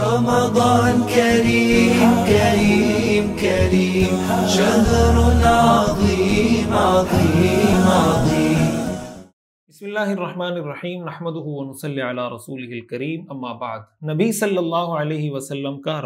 رمضان كريم كريم كريم شهر عظيم عظيم عظيم بسم اللہ الرحمن الرحیم نحمدہ ونصلی علی رسولہ الکریم اما بعد۔ نبی صلی اللہ علیہ وسلم کا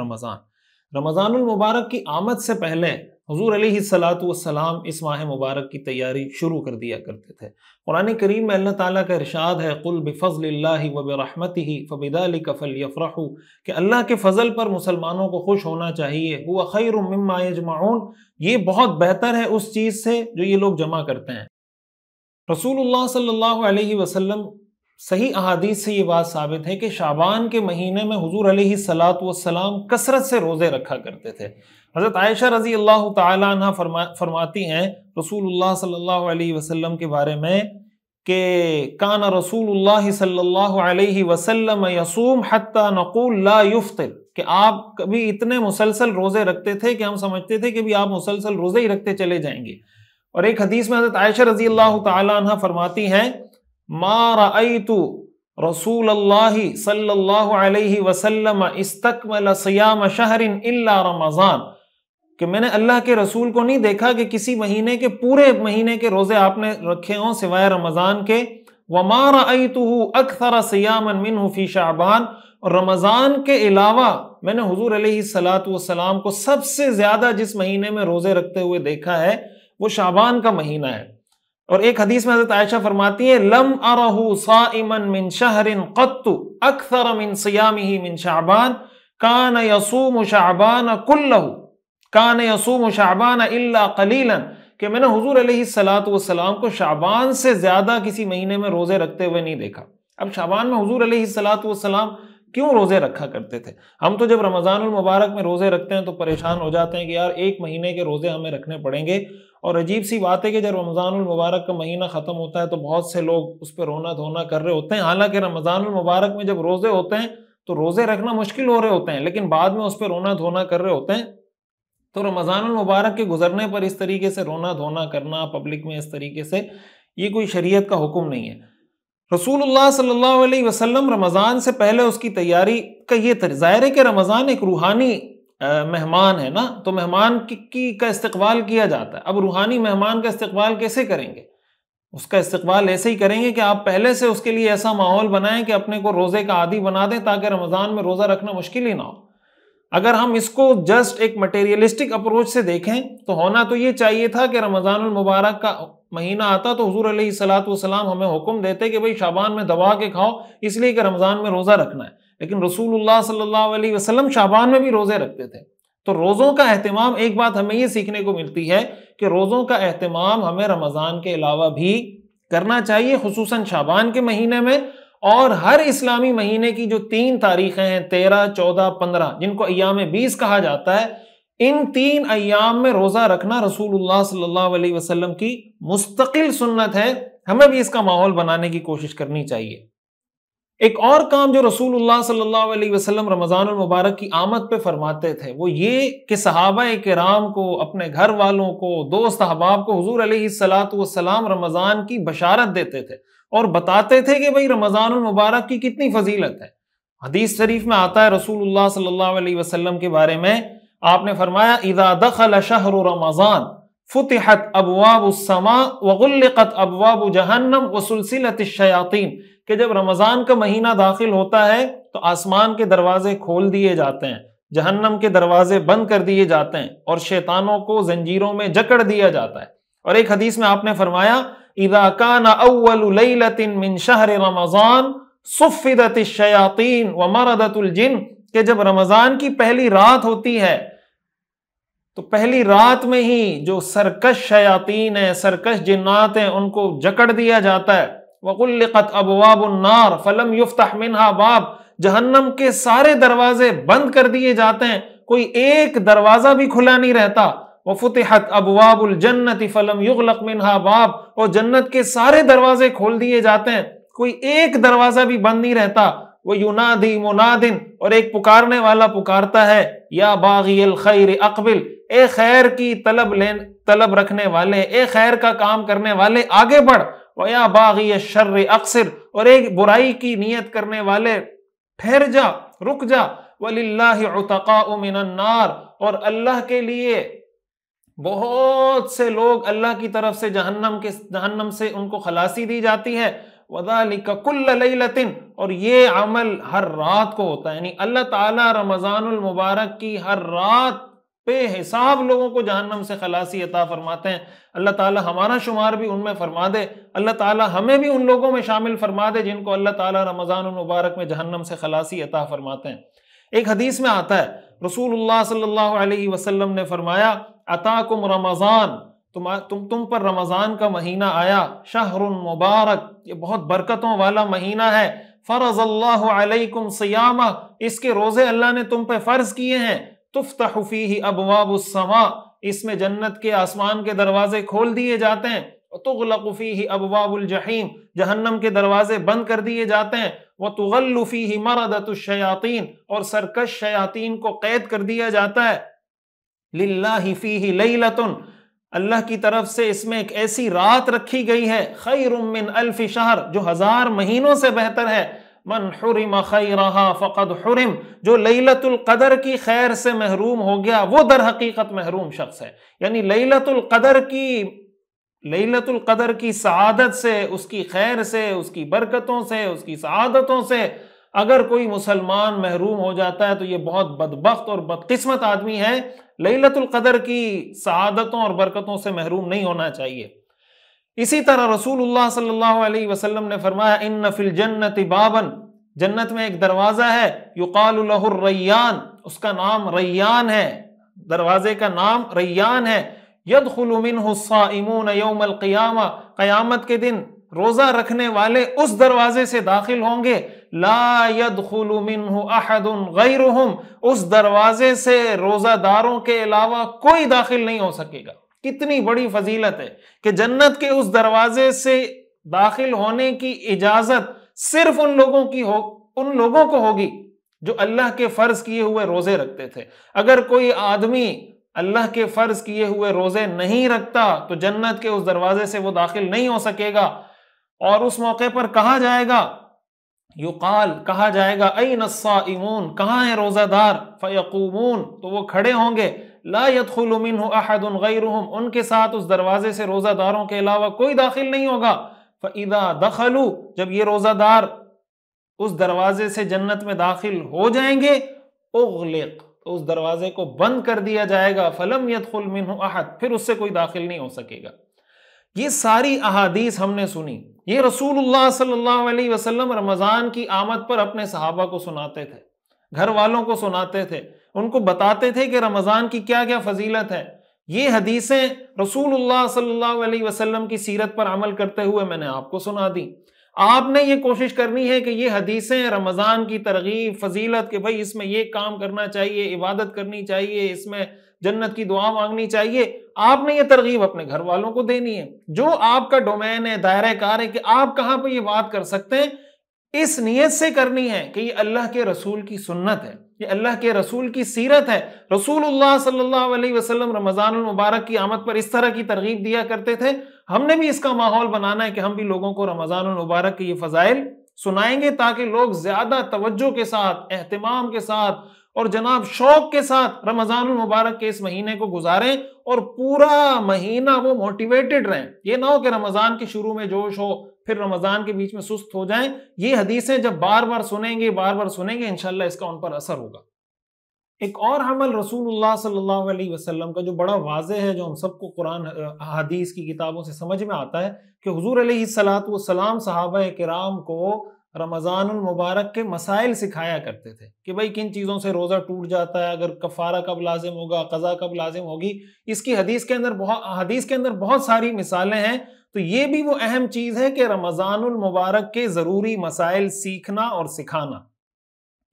رمضان المبارک کی آمد سے پہلے حضور علیہ السلام اس ماہ مبارک کی تیاری شروع کر دیا کرتے تھے۔ قرآن کریم میں اللہ تعالیٰ کا ارشاد ہے قُلْ بِفَضْلِ اللَّهِ وَبِرَحْمَتِهِ فَبِذَلِكَ فَلْيَفْرَحُوا کہ اللہ کے فضل پر مسلمانوں کو خوش ہونا چاہیے۔ هُوَ خَيْرٌ مِّمَّا يَجْمَعُونَ یہ بہت بہتر ہے اس چیز سے جو یہ لوگ جمع کرتے ہیں۔ رسول اللہ صلی اللہ علیہ وسلم صحیح احادیث سے یہ بات ثابت ہے کہ شعبان کے مہینے میں حضور علیہ السلام کثرت سے روزے رکھا کرتے تھے۔ حضرت عائشہ رضی اللہ تعالی عنہ فرماتی ہیں رسول اللہ صلی اللہ علیہ وسلم کے بارے میں کہ کان رسول اللہ صلی اللہ علیہ وسلم یصوم حتی نقول لا یفطر کہ آپ کبھی اتنے مسلسل روزے رکھتے تھے کہ ہم سمجھتے تھے کہ بھی آپ مسلسل روزے ہی رکھتے چلے جائیں گے۔ اور ایک حدیث میں حضرت عائشہ رضی اللہ تعالی عنہ فرماتی ہیں ما رأیت رسول اللہ صلی اللہ علیہ وسلم استکمل صیام شہر الا رمضان کہ میں نے اللہ کے رسول کو نہیں دیکھا کہ کسی مہینے کے پورے مہینے کے روزے آپ نے رکھے ہوں سوائے رمضان کے۔ وما رأیتہ اکثر صیاما منہ فی شعبان اور رمضان کے علاوہ میں نے حضور علیہ السلام کو سب سے زیادہ جس مہینے میں روزے رکھتے ہوئے دیکھا ہے وہ شعبان کا مہینہ ہے۔ اور ایک حدیث میں حضرت عائشہ فرماتی ہے لم ارہ صائما من شہر قط اکثر من صیامہ من شعبان کان یصوم شعبان کلہ کان یصوم شعبان الا قلیلا کہ میں نے حضور علیہ السلام کو شعبان سے زیادہ کسی مہینے میں روزے رکھتے ہوئے نہیں دیکھا۔ اب شعبان میں حضور علیہ السلام کیوں روزے رکھا کرتے تھے؟ ہم تو جب رمضان المبارک میں روزے رکھتے ہیں تو پریشان ہو جاتے ہیں کہ یار ایک مہینے کے روزے ہمیں رکھنے پڑیں گے، اور عجیب سی بات ہے کہ جب رمضان المبارک کا مہینہ ختم ہوتا ہے تو بہت سے لوگ اس پہ رونا دھونا کر رہے ہوتے ہیں، حالانکہ رمضان المبارک میں جب روزے ہوتے ہیں تو روزے رکھنا مشکل ہو رہے ہوتے ہیں لیکن بعد میں اس پہ رونا دھونا کر رہے ہوتے ہیں۔ تو رمضان المبارک کے گزرنے پر اس طریقے سے رونا دھونا کرنا پبلک میں اس طریقے سے یہ کوئی شریعت کا حکم نہیں ہے۔ رسول اللہ صلی اللہ علیہ وسلم رمضان سے پہلے اس کی تیاری کا یہ ظاہر ہے کہ رمضان ایک روحانی مہمان ہے نا، تو مہمان کا استقبال کیا جاتا ہے۔ اب روحانی مہمان کا استقبال کیسے کریں گے؟ اس کا استقبال ایسے ہی کریں گے کہ آپ پہلے سے اس کے لیے ایسا ماحول بنائیں کہ اپنے کو روزے کا عادی بنا دیں تاکہ رمضان میں روزہ رکھنا مشکل ہی نہ ہو۔ اگر ہم اس کو جسٹ ایک مٹیریلسٹک اپروچ سے دیکھیں تو ہونا تو یہ چاہیے تھا کہ رمضان المبارک کا مہینہ آتا تو حضور علیہ السلام ہمیں حکم دیتے کہ بھئی شعبان میں دبا کے کھاؤ اس لیے کہ رمضان میں روزہ رکھنا ہے، لیکن رسول اللہ صلی اللہ علیہ وسلم شعبان میں بھی روزے رکھتے تھے۔ تو روزوں کا اہتمام، ایک بات ہمیں یہ سیکھنے کو ملتی ہے کہ روزوں کا اہتمام ہمیں رمضان کے علاوہ بھی کرنا چاہیے، خصوصاً شعبان کے مہینے میں، اور ہر اسلامی مہینے کی جو 3 تاریخیں ہیں 13، 14، 15 جن کو ایام 20 کہا جاتا ہے، ان 3 ایام میں روزہ رکھنا رسول اللہ صلی اللہ علیہ وسلم کی مستقل سنت ہے۔ ہمیں بھی اس کا ماحول بنانے کی کوشش کرنی چاہیے۔ ایک اور کام جو رسول اللہ صلی اللہ علیہ وسلم رمضان المبارک کی آمد پہ فرماتے تھے وہ یہ کہ صحابہ کرام کو، اپنے گھر والوں کو، دوست احباب کو حضور علیہ السلام رمضان کی بشارت دیتے تھے اور بتاتے تھے کہ بھئی رمضان المبارک کی کتنی فضیلت ہے۔ حدیث شریف میں آتا ہے رسول اللہ صلی اللہ علیہ وسلم کے بارے میں، آپ نے فرمایا اذا دخل شہر رمضان فتحت ابواب السماء وغلقت ابواب جہنم وسلسلت الشیاطین کہ جب رمضان کا مہینہ داخل ہوتا ہے تو آسمان کے دروازے کھول دیے جاتے ہیں، جہنم کے دروازے بند کر دیے جاتے ہیں اور شیطانوں کو زنجیروں میں جکڑ دیا جاتا ہے۔ اور ایک حدیث میں آپ نے فرمایا اذا کان اول لیلۃ من شہر رمضان صفدت الشیاطین ومردت الجن کہ جب رمضان کی پہلی رات ہوتی ہے تو پہلی رات میں ہی جو سرکش شیاطین ہیں، سرکش جنات ہیں، ان کو جکڑ دیا جاتا ہے۔ وَغُلِّقَتْ أَبْوَابُ النَّارِ فَلَمْ يُفْتَحْ مِنْهَا بَابٌ جہنم کے سارے دروازے بند کر دیے جاتے ہیں، کوئی ایک دروازہ بھی کھلا نہیں رہتا۔ وَفُتِحَتْ أَبْوَابُ الْجَنَّةِ فَلَمْ يُغْلَقْ مِنْهَا بَابٌ اور جنت کے سارے دروازے کھول دیے جاتے ہیں، کوئی ایک دروازہ بھی بند نہیں رہتا۔ وَيُنَادِي مُنَادٍ اور ایک پکارنے والا پکارتا ہے یا باغی الخیر اقبل اے خیر کی طلب رکھنے والے، اے خیر کا کام کرنے والے آگے بڑھ۔ وَيَا بَاغِيَ الشَّرِّ اقصر اور ایک برائی کی نیت کرنے والے ٹھہر جا، رک جا۔ وَلِلَّهِ عُتَقَاءُ مِنَ النَّارِ، اور اللہ کے لیے بہت سے لوگ اللہ کی طرف سے جہنم سے ان کو خلاصی دی جاتی ہے، وَذَلِكَ كُلَّ لَيْلَةٍ، اور یہ عمل ہر رات کو ہوتا ہے، یعنی اللہ تعالیٰ رمضان المبارک کی ہر رات بے حساب لوگوں کو جہنم سے خلاصی عطا فرماتے ہیں۔ اللہ تعالیٰ ہمارا شمار بھی ان میں فرما دے، اللہ تعالیٰ ہمیں بھی ان لوگوں میں شامل فرما دے جن کو اللہ تعالیٰ رمضان المبارک میں جہنم سے خلاصی عطا فرماتے ہیں۔ ایک حدیث میں آتا ہے، رسول اللہ صلی اللہ علیہ وسلم نے فرمایا، اتاکم رمضان، تم پر رمضان کا مہینہ آیا، شہر مبارک، یہ بہت برکتوں والا مہینہ ہے، فرض اللہ علیکم صیامہ، اس کے روزے اللہ نے تم پہ فرض کیے ہیں، تفتح فیہ ابواب السماء، اس میں جنت کے آسمان کے دروازے کھول دیے جاتے ہیں، وتغلق فیہ ابواب الجحیم، جہنم کے دروازے بند کر دیے جاتے ہیں، وتغل فیہ مردۃ الشیاطین، اور سرکش شیاطین کو قید کر دیا جاتا ہے، للہ فیہ لیلۃ، اللہ کی طرف سے اس میں ایک ایسی رات رکھی گئی ہے، خیر من الف شہر، جو 1000 مہینوں سے بہتر ہے، من حرم خیرہا فقد حرم، جو لیلۃ القدر کی خیر سے محروم ہو گیا وہ در حقیقت محروم شخص ہے۔ یعنی لیلۃ القدر کی سعادت سے، اس کی خیر سے، اس کی برکتوں سے، اس کی سعادتوں سے اگر کوئی مسلمان محروم ہو جاتا ہے تو یہ بہت بدبخت اور بدقسمت آدمی ہے۔ لیلۃ القدر کی سعادتوں اور برکتوں سے محروم نہیں ہونا چاہیے۔ اسی طرح رسول اللہ صلی اللہ علیہ وسلم نے فرمایا، ان فی الجنت بابا، جنت میں ایک دروازہ ہے، یقال لہ الریان، اس کا نام ریان ہے، دروازے کا نام ریان ہے، یدخل منہ الصائمون یوم القیامہ، قیامت کے دن روزہ رکھنے والے اس دروازے سے داخل ہوں گے، لا يدخل منہ احد غیرہم، اس دروازے سے روزہ داروں کے علاوہ کوئی داخل نہیں ہو سکے گا۔ کتنی بڑی فضیلت ہے کہ جنت کے اس دروازے سے داخل ہونے کی اجازت صرف ان لوگوں کو ہوگی جو اللہ کے فرض کیے ہوئے روزے رکھتے تھے۔ اگر کوئی آدمی اللہ کے فرض کیے ہوئے روزے نہیں رکھتا تو جنت کے اس دروازے سے وہ داخل نہیں ہو سکے گا، اور اس موقع پر کہا جائے گا، یقال، کہا جائے گا، این الصائمون، کہاں ہیں روزہ دار؟ فیقومون، تو وہ کھڑے ہوں گے، لا يدخل منہ احد غیرہم، ان کے ساتھ اس دروازے سے روزہ داروں کے علاوہ کوئی داخل نہیں ہوگا۔ فَإِذَا دَخَلُوا، جب یہ روزہ دار اس دروازے سے جنت میں داخل ہو جائیں گے، اغلق، تو اس دروازے کو بند کر دیا جائے گا، فَلَمْ يَدْخُلْ مِنْهُ أَحَدٌ، پھر اس سے کوئی داخل نہیں ہو سکے گا۔ یہ ساری احادیث ہم نے سنی، یہ رسول اللہ صلی اللہ علیہ وسلم رمضان کی آمد پر اپنے صحابہ کو سناتے تھے، گھر والوں کو سناتے تھے، ان کو بتاتے تھے کہ رمضان کی کیا کیا فضیلت ہے۔ یہ حدیثیں رسول اللہ صلی اللہ علیہ وسلم کی سیرت پر عمل کرتے ہوئے میں نے آپ کو سنا دی۔ آپ نے یہ کوشش کرنی ہے کہ یہ حدیثیں رمضان کی ترغیب، فضیلت، کہ بھائی اس میں یہ کام کرنا چاہیے، عبادت کرنی چاہیے، اس میں جنت کی دعا مانگنی چاہیے، آپ نے یہ ترغیب اپنے گھر والوں کو دینی ہے۔ جو آپ کا ڈومین ہے، دائرہ کار ہے کہ آپ کہاں پہ یہ بات کر سکتے ہیں، اس نیت سے کرنی ہے کہ یہ اللہ کے رسول کی سنت ہے، یہ اللہ کے رسول کی سیرت ہے۔ رسول اللہ صلی اللہ علیہ وسلم رمضان المبارک کی آمد پر اس طرح کی ترغیب دیا کرتے تھے، ہم نے بھی اس کا ماحول بنانا ہے کہ ہم بھی لوگوں کو رمضان المبارک کے یہ فضائل سنائیں گے، تاکہ لوگ زیادہ توجہ کے ساتھ، اہتمام کے ساتھ اور جناب شوق کے ساتھ رمضان المبارک کے اس مہینے کو گزاریں، اور پورا مہینہ وہ موٹیویٹڈ رہیں۔ یہ نہ ہو کہ رمضان کے شروع میں جوش ہو، پھر رمضان کے بیچ میں سست ہو جائیں۔ یہ حدیثیں جب بار بار سنیں گے انشاءاللہ اس کا ان پر اثر ہوگا۔ ایک اور عمل رسول اللہ صلی اللہ علیہ وسلم کا جو بڑا واضح ہے، جو ہم سب کو قرآن حدیث کی کتابوں سے سمجھ میں آتا ہے، کہ حضور علیہ الصلوۃ والسلام صحابہ کرام کو رمضان المبارک کے مسائل سکھایا کرتے تھے کہ بھائی کن چیزوں سے روزہ ٹوٹ جاتا ہے، اگر کفارہ کب لازم ہوگا، قضا کب لازم ہوگی۔ اس کی حدیث کے اندر بہت ساری مثالیں ہیں۔ تو یہ بھی وہ اہم چیز ہے کہ رمضان المبارک کے ضروری مسائل سیکھنا اور سکھانا۔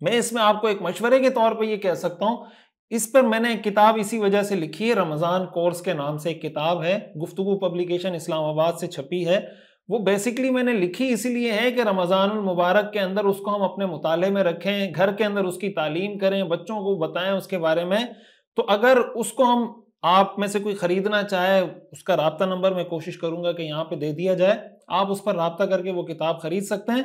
میں اس میں آپ کو ایک مشورے کے طور پہ یہ کہہ سکتا ہوں، اس پر میں نے ایک کتاب اسی وجہ سے لکھی ہے، رمضان کورس کے نام سے ایک کتاب ہے، گفتگو پبلیکیشن اسلام آباد سے چھپی ہے۔ وہ بیسیکلی میں نے لکھی اسی لیے ہے کہ رمضان المبارک کے اندر اس کو ہم اپنے مطالعے میں رکھیں، گھر کے اندر اس کی تعلیم کریں، بچوں کو بتائیں اس کے بارے میں۔ تو اگر اس کو ہم آپ میں سے کوئی خریدنا چاہے، اس کا رابطہ نمبر میں کوشش کروں گا کہ یہاں پہ دے دیا جائے، آپ اس پر رابطہ کر کے وہ کتاب خرید سکتے ہیں۔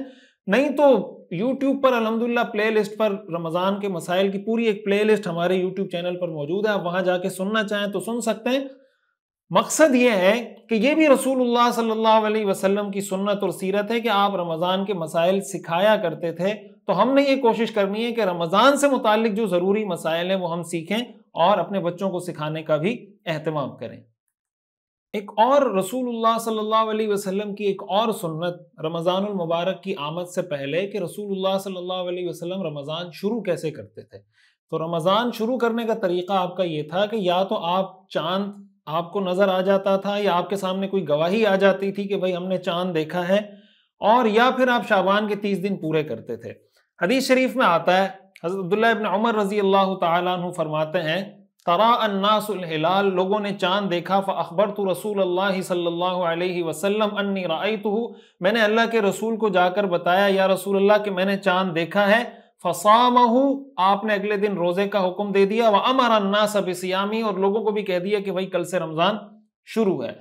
نہیں تو یوٹیوب پر الحمدللہ پلے لسٹ پر رمضان کے مسائل کی پوری ایک پلے لسٹ ہمارے یوٹیوب چینل پر موجود ہے، آپ وہاں جا کے سننا چاہیں تو سن سکتے ہیں۔ مقصد یہ ہے کہ یہ بھی رسول اللہ صلی اللہ علیہ وسلم کی سنت اور سیرت ہے کہ آپ رمضان کے مسائل سکھایا کرتے تھے، تو ہم نے یہ کوشش کرنی ہے کہ رمضان سے متعلق جو ضروری مسائل ہیں وہ ہم سیکھیں اور اپنے بچوں کو سکھانے کا بھی اہتمام کریں۔ ایک اور رسول اللہ صلی اللہ علیہ وسلم کی ایک اور سنت رمضان المبارک کی آمد سے پہلے کہ رسول اللہ صلی اللہ علیہ وسلم رمضان شروع کیسے کرتے تھے۔ تو رمضان شروع کرنے کا طریقہ آپ کا یہ تھا کہ یا تو چاند آپ کو نظر آ جاتا تھا یا آپ کے سامنے کوئی گواہی آ جاتی تھی کہ بھائی ہم نے چاند دیکھا ہے، اور یا پھر آپ شعبان کے 30 دن پورے کرتے تھے۔ حدیث شریف میں آتا ہے، حضرت عبداللہ ابن عمر رضی اللہ تعالیٰ عنہ فرماتے ہیں، ترا الناس الہلال، لوگوں نے چاند دیکھا، فاخبرت رسول اللہ صلی اللہ علیہ وسلم انی رأیتہ، میں نے اللہ کے رسول کو جا کر بتایا یا رسول اللہ کہ میں نے چاند دیکھا ہے، فصامہ، آپ نے اگلے دن روزے کا حکم دے دیا، وامر الناس بصیامہ، اور لوگوں کو بھی کہہ دیا کہ بھائی کل سے رمضان شروع ہے۔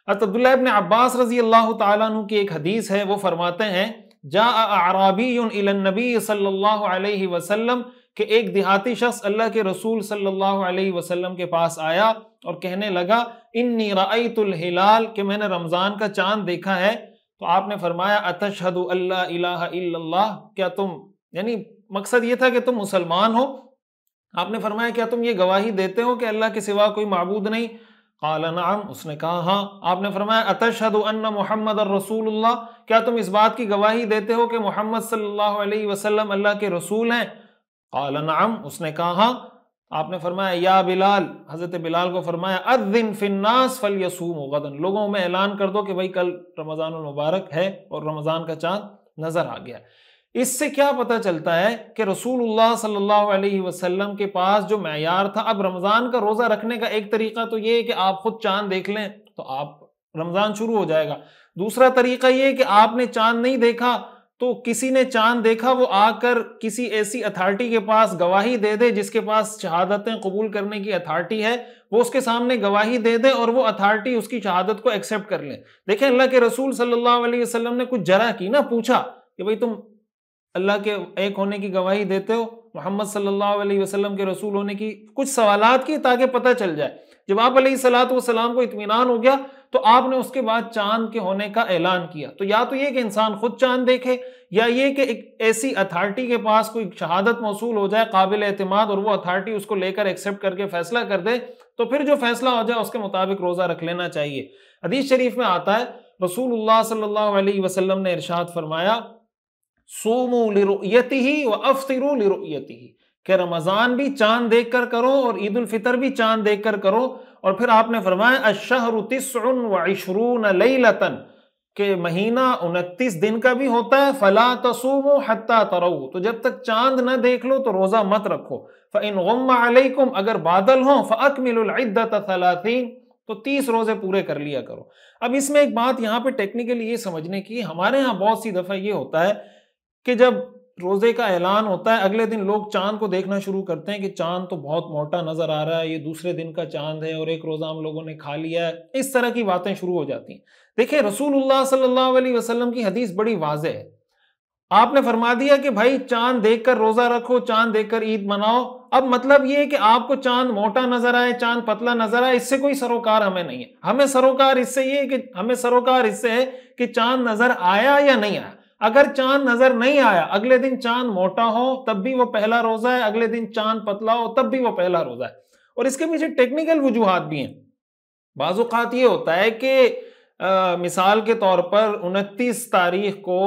حضرت عبداللہ ابن عباس رضی اللہ تعالیٰ عنہ کی ایک حدیث ہے، وہ فرماتے ہیں، جاء اعرابی الی النبی صلی اللہ علیہ وسلم، کہ ایک دیہاتی شخص اللہ کے رسول صلی اللہ علیہ وسلم کے پاس آیا اور کہنے لگا، انی رأیت الہلال، کہ میں نے رمضان کا چاند دیکھا ہے۔ تو آپ نے فرمایا، اتشہد ان لا الہ الا اللہ، کیا تم، یعنی مقصد یہ تھا کہ تم مسلمان ہو، آپ نے فرمایا کیا تم یہ گواہی دیتے ہو کہ اللہ کے سوا کوئی معبود نہیں؟ قال نعم، اس نے کہا ہاں۔ آپ نے فرمایا، اتشہد ان محمد الرسول اللہ، کیا تم اس بات کی گواہی دیتے ہو کہ محمد صلی اللہ علیہ وسلم اللہ کے رسول ہیں؟ قال نعم، اس نے کہا ہاں۔ آپ نے فرمایا، یا بلال، حضرت بلال کو فرمایا، اذن فی الناس فلیصوموا غدا، لوگوں میں اعلان کر دو کہ بھائی کل رمضان المبارک ہے اور رمضان کا چاند نظر آ گیا۔ اس سے کیا پتہ چلتا ہے کہ رسول اللہ صلی اللہ علیہ وسلم کے پاس جو معیار تھا، اب رمضان کا روزہ رکھنے کا ایک طریقہ تو یہ ہے کہ آپ خود چاند دیکھ لیں تو آپ رمضان شروع ہو جائے گا، دوسرا طریقہ یہ ہے کہ آپ نے چاند نہیں دیکھا تو کسی نے چاند دیکھا، وہ آ کر کسی ایسی اتھارٹی کے پاس گواہی دے دے جس کے پاس شہادتیں قبول کرنے کی اتھارٹی ہے، وہ اس کے سامنے گواہی دے دے اور وہ اتھارٹی اس کی شہادت کو ایکسیپٹ کر لیں۔ دیکھیں اللہ کے رسول صلی اللہ علیہ وسلم نے کچھ جرح کی نا، پوچھا کہ بھئی تم اللہ کے ایک ہونے کی گواہی دیتے ہو، محمد صلی اللہ علیہ وسلم کے رسول ہونے کی، کچھ سوالات کی تاکہ پتہ چل جائے۔ جب آپ علیہ الصلوۃ والسلام کو اطمینان ہو گیا تو آپ نے اس کے بعد چاند کے ہونے کا اعلان کیا۔ تو یا تو یہ کہ انسان خود چاند دیکھے، یا یہ کہ ایک ایسی اتھارٹی کے پاس کوئی شہادت موصول ہو جائے قابل اعتماد اور وہ اتھارٹی اس کو لے کر ایکسیپٹ کر کے فیصلہ کر دے، تو پھر جو فیصلہ ہو جائے اس کے مطابق روزہ رکھ لینا چاہیے۔ حدیث شریف میں آتا ہے، رسول اللہ صلی اللہ علیہ وسلم نے ارشاد فرمایا، صوموا لرؤیتہ وافطروا لرؤیتہ، کہ رمضان بھی چاند دیکھ کر کرو اور عید الفطر بھی چاند دیکھ کر کرو۔ اور پھر آپ نے فرمایا، الشہر 29 لیلۃ، کہ مہینہ 29 دن کا بھی ہوتا ہے، فلا تصوموا حتی تروا، تو جب تک چاند نہ دیکھ لو تو روزہ مت رکھو، فإن غم علیکم، اگر بادل ہوں، فأکملوا العدۃ 30، تو 30 روزے پورے کر لیا کرو۔ اب اس میں ایک بات یہاں پہ ٹیکنیکلی یہ سمجھنے کی، ہمارے ہاں بہت سی دفعہ یہ ہوتا ہے کہ جب روزے کا اعلان ہوتا ہے اگلے دن لوگ چاند کو دیکھنا شروع کرتے ہیں کہ چاند تو بہت موٹا نظر آ رہا ہے، یہ دوسرے دن کا چاند ہے اور ایک روزہ ہم لوگوں نے کھا لیا ہے، اس طرح کی باتیں شروع ہو جاتی ہیں۔ دیکھیں رسول اللہ صلی اللہ علیہ وسلم کی حدیث بڑی واضح ہے، آپ نے فرما دیا کہ بھائی چاند دیکھ کر روزہ رکھو، چاند دیکھ کر عید مناؤ۔ اب مطلب یہ ہے کہ آپ کو چاند موٹا نظر آئے، چاند پتلا نظر آئے، اس سے کوئی سروکار ہمیں نہیں ہے۔ ہمیں سروکار اس سے یہ ہے کہ چاند نظر آیا یا نہیں آیا۔ اگر چاند نظر نہیں آیا، اگلے دن چاند موٹا ہو تب بھی وہ پہلا روزہ ہے، اگلے دن چاند پتلا ہو تب بھی وہ پہلا روزہ ہے۔ اور اس کے پیچھے ٹیکنیکل وجوہات بھی ہیں۔ بعض اوقات یہ ہوتا ہے کہ مثال کے طور پر 29 تاریخ کو،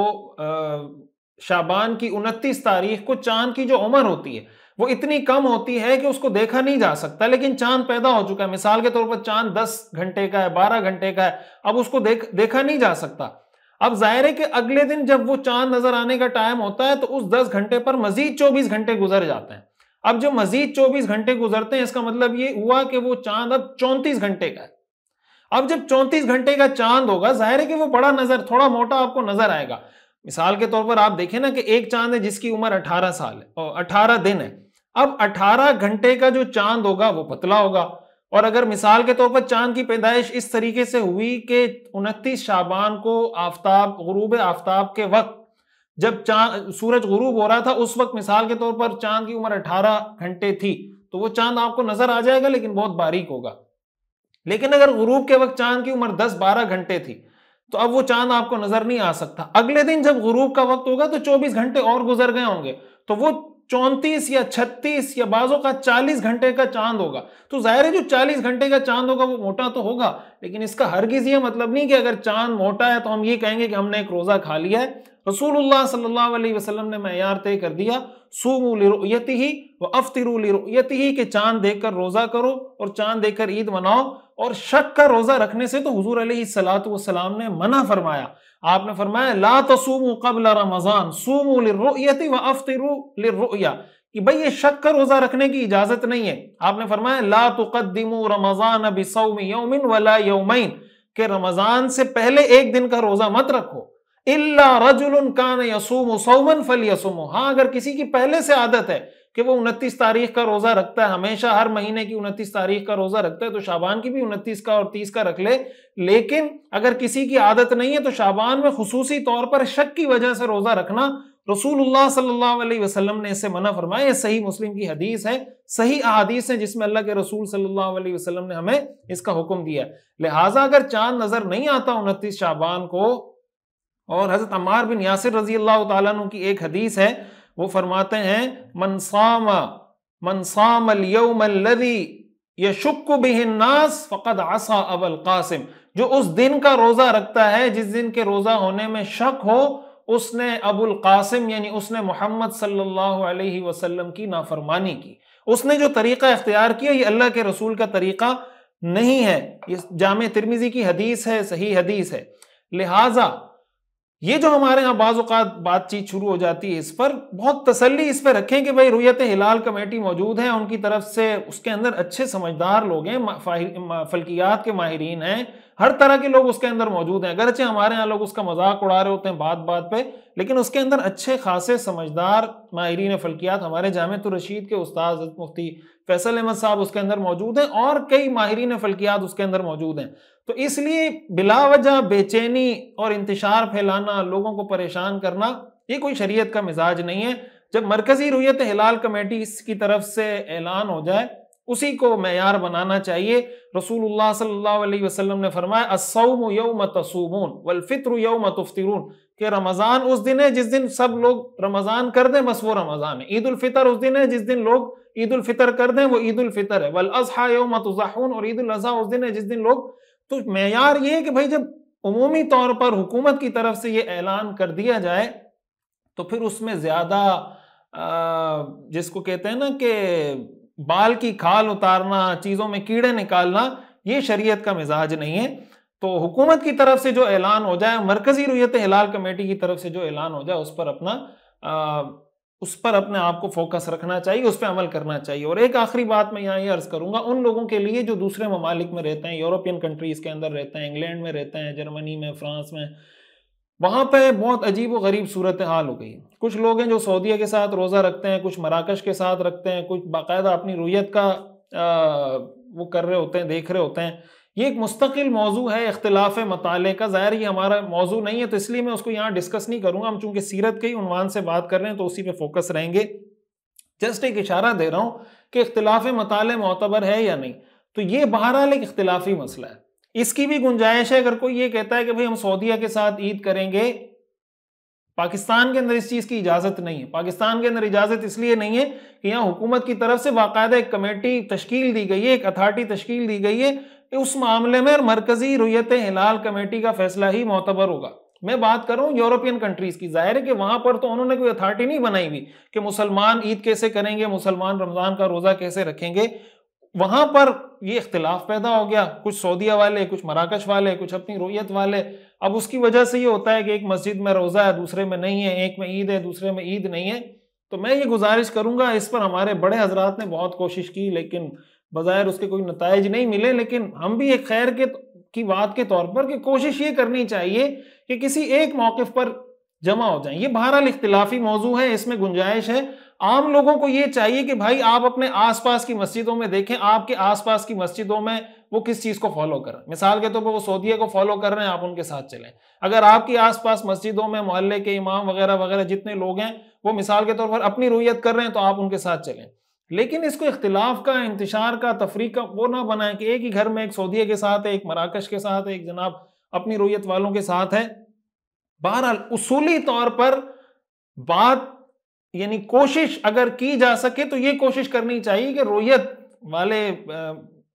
شعبان کی 29 تاریخ کو چاند کی جو عمر ہوتی ہے وہ اتنی کم ہوتی ہے کہ اس کو دیکھا نہیں جا سکتا، لیکن چاند پیدا ہو چکا ہے۔ مثال کے طور پر چاند 10 گھنٹے کا ہے، 12 گھنٹے کا ہے، اب اس کو دیکھا نہیں جا سکتا۔ اب ظاہر ہے کہ اگلے دن جب وہ چاند نظر آنے کا ٹائم ہوتا ہے تو اس 10 گھنٹے پر مزید 24 گھنٹے گزر جاتے ہیں۔ اب جو مزید 24 گھنٹے گزرتے ہیں اس کا مطلب یہ ہوا کہ وہ چاند اب 34 گھنٹے کا ہے۔ اب جب 34 گھنٹے کا چاند ہوگا ظاہر ہے کہ وہ بڑا تھوڑا موٹا آپ کو نظر آئے گا۔ مثال کے طور پر آپ دیکھیں نا کہ ایک چاند ہے جس کی عمر 18 سال ہے اور 18 دن ہے، اب 18 گھنٹے کا جو چاند ہوگا وہ پتلا ہوگا۔ اور اگر مثال کے طور پر چاند کی پیدائش اس طریقے سے ہوئی کہ 29 شعبان کو غروب آفتاب کے وقت جب سورج غروب ہو رہا تھا اس وقت مثال کے طور پر چاند کی عمر 18 گھنٹے تھی تو وہ چاند آپ کو نظر آ جائے گا لیکن بہت باریک ہوگا. لیکن اگر غروب کے وقت چاند کی عمر 10-12 گھنٹے تھی تو اب وہ چاند آپ کو نظر نہیں آ سکتا. اگلے دن جب غروب کا وقت ہوگا تو 24 گھنٹے اور گزر گئے ہوں گے تو وہ 34 یا 36 یا بعضوں کا 40 گھنٹے کا چاند ہوگا. تو ظاہر ہے جو 40 گھنٹے کا چاند ہوگا وہ موٹا تو ہوگا, لیکن اس کا ہرگز یہ مطلب نہیں کہ اگر چاند موٹا ہے تو ہم یہ کہیں گے کہ ہم نے ایک روزہ کھا لیا ہے. رسول اللہ صلی اللہ علیہ وسلم نے معیار طے کر دیا, صوموا لرؤیتہ وافطروا لرؤیتہ, کہ چاند دیکھ کر روزہ کرو اور چاند دیکھ کر عید مناؤ. اور شک کا روزہ رکھنے سے تو حضور علیہ الصلوۃ والسلام نے منع فرمایا. آپ نے فرمایا لا تصوموا قبل رمضان صوموا للرؤیۃ وافطروا للرؤیا, کہ بھئی یہ شک کا روزہ رکھنے کی اجازت نہیں ہے. آپ نے فرمایا لا تقدموا رمضان بصوم یوم ولا یومین, کہ رمضان سے پہلے ایک دن کا روزہ مت رکھو. الا رجل کان یصوم صوما فلیصمہ, ہاں اگر کسی کی پہلے سے عادت ہے کہ وہ 29 تاریخ کا روزہ رکھتا ہے, ہمیشہ ہر مہینے کی 29 تاریخ کا روزہ رکھتا ہے, تو شعبان کی بھی 29 کا اور 30 کا رکھ لے. لیکن اگر کسی کی عادت نہیں ہے تو شعبان میں خصوصی طور پر شک کی وجہ سے روزہ رکھنا رسول اللہ صلی اللہ علیہ وسلم نے اس سے منع فرمایا. یہ صحیح مسلم کی حدیث ہے, صحیح احادیث ہیں جس میں اللہ کے رسول صلی اللہ علیہ وسلم نے ہمیں اس کا حکم دیا. لہٰذا اگر چاند نظر نہیں آتا 29 شعبان کو, اور حضرت عمار بن یاسر رضی اللہ تعالیٰ عنہ کی ایک حدیث ہے, وہ فرماتے ہیں من صام اليوم الذي يشك به الناس فقد عصى ابا القاسم, جو اس دن کا روزہ رکھتا ہے جس دن کے روزہ ہونے میں شک ہو, اس نے ابو القاسم یعنی اس نے محمد صلی اللہ علیہ وسلم کی نافرمانی کی. اس نے جو طریقہ اختیار کیا یہ اللہ کے رسول کا طریقہ نہیں ہے. یہ جامع ترمذی کی حدیث ہے, صحیح حدیث ہے. لہٰذا یہ جو ہمارے ہاں بعض اوقات بات چیت شروع ہو جاتی ہے, اس پر بہت تسلی اس پہ رکھیں کہ بھائی رؤیت ہلال کمیٹی موجود ہے, ان کی طرف سے اس کے اندر اچھے سمجھدار لوگ ہیں, فلکیات کے ماہرین ہیں, ہر طرح کے لوگ اس کے اندر موجود ہیں. اگرچہ ہمارے ہاں لوگ اس کا مذاق اڑا رہے ہوتے ہیں بات بات پہ, لیکن اس کے اندر اچھے خاصے سمجھدار ماہرین فلکیات, ہمارے جامعۃ الرشید کے استاد حضرت مفتی فیصل احمد صاحب اس کے اندر موجود ہیں, اور کئی ماہرین فلکیات اس کے اندر موجود ہیں. تو اس لیے بلا وجہ بے چینی اور انتشار پھیلانا, لوگوں کو پریشان کرنا, یہ کوئی شریعت کا مزاج نہیں ہے. جب مرکزی رؤیت ہلال کمیٹی اس کی طرف سے اعلان ہو جائے اسی کو معیار بنانا چاہیے. رسول اللہ صلی اللہ علیہ وسلم نے فرمایا الصوم یوم تصومون والفطر یوم تفطرون, کہ رمضان اس دن ہے جس دن سب لوگ رمضان کر دیں, بس وہ رمضان ہے. عید الفطر اس دن ہے جس دن لوگ عید الفطر کر دیں, وہ عید الفطر ہے. والاضحیٰ یوم تضحون, اور عید الاضحیٰ اس دن ہے جس دن لوگ. تو معیار یہ ہے کہ بھائی جب عمومی طور پر حکومت کی طرف سے یہ اعلان کر دیا جائے تو پھر اس میں زیادہ جس کو کہتے ہیں نا کہ بال کی کھال اتارنا, چیزوں میں کیڑے نکالنا, یہ شریعت کا مزاج نہیں ہے. تو حکومت کی طرف سے جو اعلان ہو جائے, مرکزی رؤیت ہلال کمیٹی کی طرف سے جو اعلان ہو جائے, اس پر اپنے آپ کو فوکس رکھنا چاہیے, اس پہ عمل کرنا چاہیے. اور ایک آخری بات میں یہاں یہ عرض کروں گا ان لوگوں کے لیے جو دوسرے ممالک میں رہتے ہیں, یورپین کنٹریز کے اندر رہتے ہیں, انگلینڈ میں رہتے ہیں, جرمنی میں, فرانس میں, وہاں پہ بہت عجیب و غریب صورتحال ہو گئی. کچھ لوگ ہیں جو سعودیہ کے ساتھ روزہ رکھتے ہیں, کچھ مراکش کے ساتھ رکھتے ہیں, کچھ باقاعدہ اپنی رؤیت کا وہ کر رہے ہوتے ہیں, دیکھ رہے ہوتے ہیں. یہ ایک مستقل موضوع ہے اختلاف مطالعے کا. ظاہر یہ ہمارا موضوع نہیں ہے تو اس لیے میں اس کو یہاں ڈسکس نہیں کروں گا. ہم چونکہ سیرت کے ہی عنوان سے بات کر رہے ہیں تو اسی پہ فوکس رہیں گے. جسٹ ایک اشارہ دے رہا ہوں کہ اختلاف مطالعے معتبر ہے یا نہیں. تو یہ بہرحال ایک اختلافی مسئلہ ہے, اس کی بھی گنجائش ہے. اگر کوئی یہ کہتا ہے کہ بھئی ہم سعودیہ کے ساتھ عید کریں گے, پاکستان کے اندر اس چیز کی اجازت نہیں ہے. پاکستان کے اندر اجازت اس لیے نہیں ہے کہ یہاں حکومت کی طرف سے باقاعدہ ایک کمیٹی تشکیل دی گئی ہے, ایک اتھارٹی تشکیل دی گئی ہے. اس معاملے میں مرکزی رؤیت ہلال کمیٹی کا فیصلہ ہی معتبر ہوگا. میں بات کر رہا ہوں یورپین کنٹریز کی. ظاہر ہے کہ وہاں پر تو انہوں نے کوئی اتھارٹی نہیں بنائی ہوئی کہ مسلمان عید کیسے کریں گے, مسلمان رمضان کا روزہ کیسے رکھیں گے. وہاں پر یہ اختلاف پیدا ہو گیا, کچھ سعودیہ والے, کچھ مراکش والے, کچھ اپنی رؤیت والے. اب اس کی وجہ سے یہ ہوتا ہے کہ ایک مسجد میں روزہ ہے, دوسرے میں نہیں ہے, ایک میں عید ہے, دوسرے میں عید نہیں ہے. تو میں یہ گزارش کروں گا, اس پر ہمارے بڑے حضرات نے بہت کوشش کی لیکن بظاہر اس کے کوئی نتائج نہیں ملے. لیکن ہم بھی ایک خیر کی بات کے طور پر کہ کوشش یہ کرنی چاہیے کہ کسی ایک موقف پر جمع ہو جائیں. یہ بہرحال اختلافی موضوع ہے, اس میں گنجائش ہے. عام لوگوں کو یہ چاہیے کہ بھائی آپ اپنے آس پاس کی مسجدوں میں دیکھیں، آپ کے آس پاس کی مسجدوں میں وہ کس چیز کو فالو کر رہے ہیں. مثال کے طور پر وہ سعودیہ کو فالو کر رہے ہیں، آپ ان کے ساتھ چلیں. اگر آپ کی آس پاس مسجدوں میں محلے کے امام وغیرہ وغیرہ جتنے لوگ ہیں وہ مثال کے طور پر اپنی رویت کر رہے ہیں تو آپ ان کے ساتھ چلیں. لیکن اس کو اختلاف کا، انتشار کا، تفریق کا وہ نہ بنائیں کہ ایک ہی گھر میں ایک سعودیہ کے ساتھ ہے، ایک مراکش کے ساتھ ہے، ایک جناب اپنی رویت والوں کے ساتھ ہے. بہرحال اصولی طور پر بات یعنی کوشش اگر کی جا سکے تو یہ کوشش کرنی چاہیے کہ رویت والے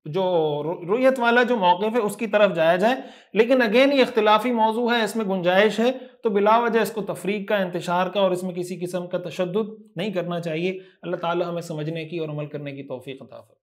رویت والا جو موقف ہے اس کی طرف جایا جائے. لیکن اگین یہ اختلافی موضوع ہے، اس میں گنجائش ہے، تو بلا وجہ اس کو تفریق کا، انتشار کا اور اس میں کسی قسم کا تشدد نہیں کرنا چاہیے. اللہ تعالی ہمیں سمجھنے کی اور عمل کرنے کی توفیق عطا فرمائے.